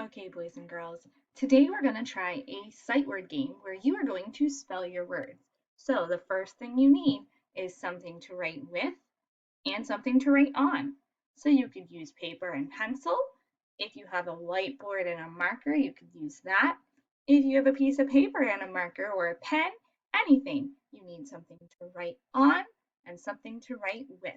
Okay, boys and girls, today we're going to try a sight word game where you are going to spell your words. So the first thing you need is something to write with and something to write on. So you could use paper and pencil. If you have a whiteboard and a marker, you could use that. If you have a piece of paper and a marker or a pen, anything, you need something to write on and something to write with.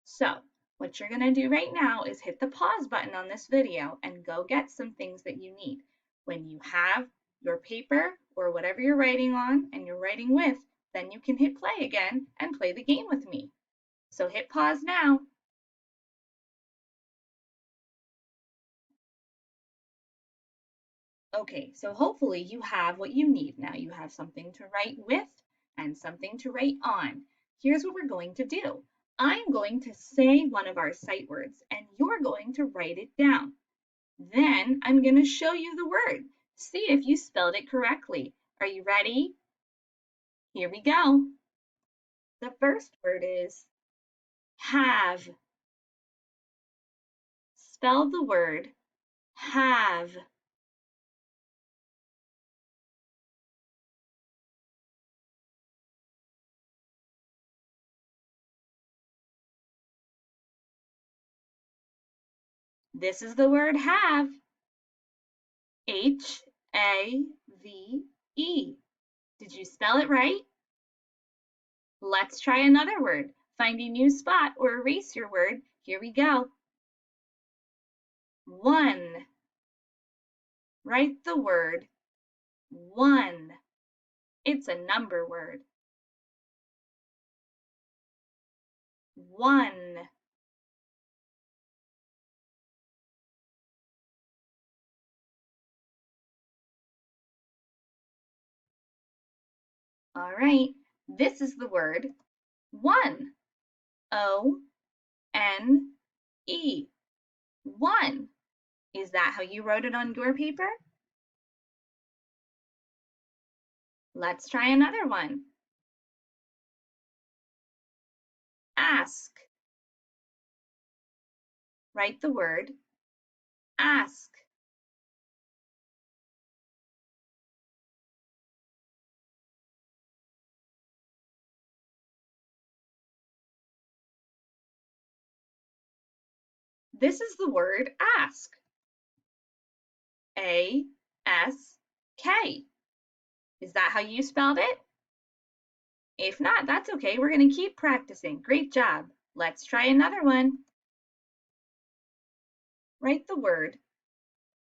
So what you're going to do right now is hit the pause button on this video and go get some things that you need. When you have your paper or whatever you're writing on and you're writing with, then you can hit play again and play the game with me. So hit pause now. Okay, so hopefully you have what you need now. You have something to write with and something to write on. Here's what we're going to do. I'm going to say one of our sight words and you're going to write it down. Then I'm going to show you the word. See if you spelled it correctly. Are you ready? Here we go. The first word is have. Spell the word have. This is the word have. H-A-V-E. Did you spell it right? Let's try another word. Find a new spot or erase your word. Here we go. One. Write the word one. It's a number word. One. All right, this is the word one. O-N-E. One. Is that how you wrote it on your paper? Let's try another one. Ask. Write the word ask. This is the word ask. A-S-K. Is that how you spelled it? If not, that's okay. We're going to keep practicing. Great job. Let's try another one. Write the word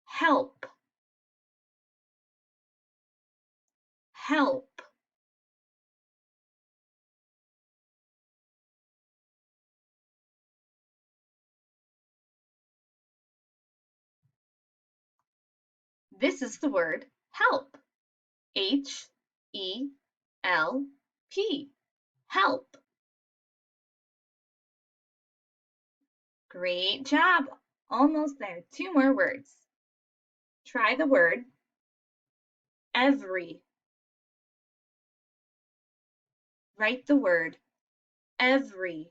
help. Help. This is the word help. H-E-L-P. Help. Great job. Almost there. Two more words. Try the word every. Write the word every.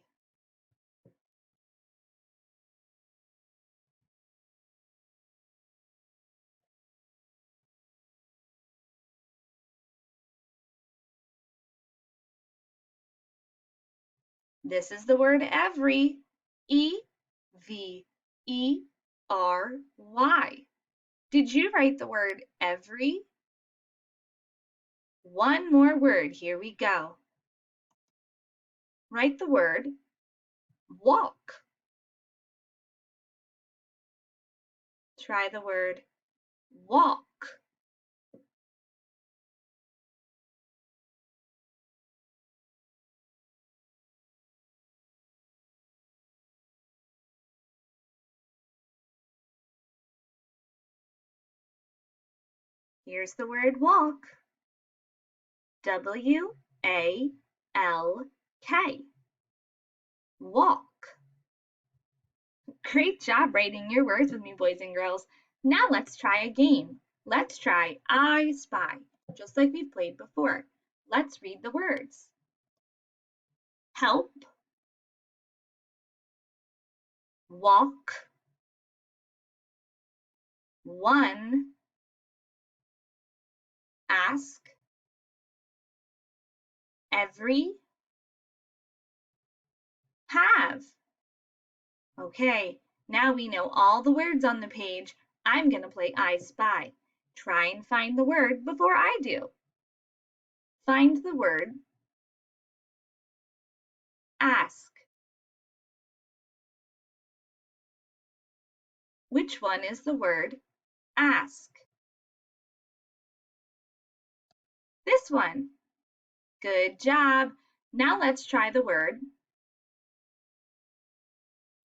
This is the word every. E-V-E-R-Y. Did you write the word every? One more word. Here we go. Write the word walk. Try the word walk. Here's the word walk. W-A-L-K. Walk. Great job writing your words with me, boys and girls. Now let's try a game. Let's try I Spy, just like we've played before. Let's read the words. Help, walk, one, ask, every, have. Okay, now we know all the words on the page. I'm going to play I Spy. Try and find the word before I do. Find the word ask. Which one is the word ask? This one. Good job. Now let's try the word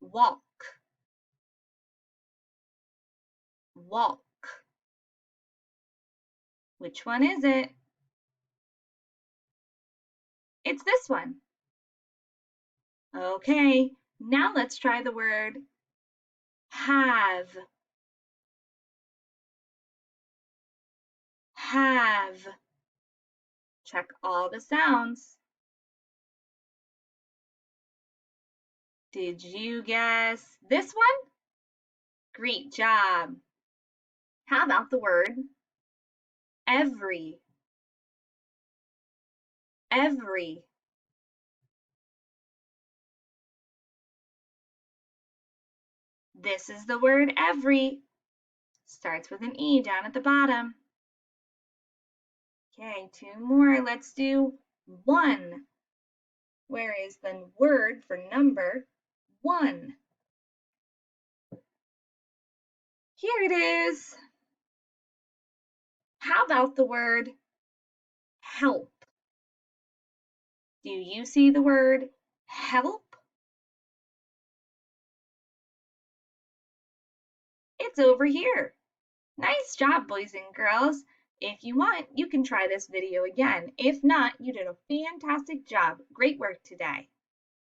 walk. Walk. Which one is it? It's this one. Okay, now let's try the word have. Have. Check all the sounds. Did you guess this one? Great job. How about the word every? Every. This is the word every. Starts with an E down at the bottom. Okay, two more. Let's do one. Where is the word for number one? Here it is. How about the word help? Do you see the word help? It's over here. Nice job, boys and girls. If you want, you can try this video again. If not, you did a fantastic job. Great work today.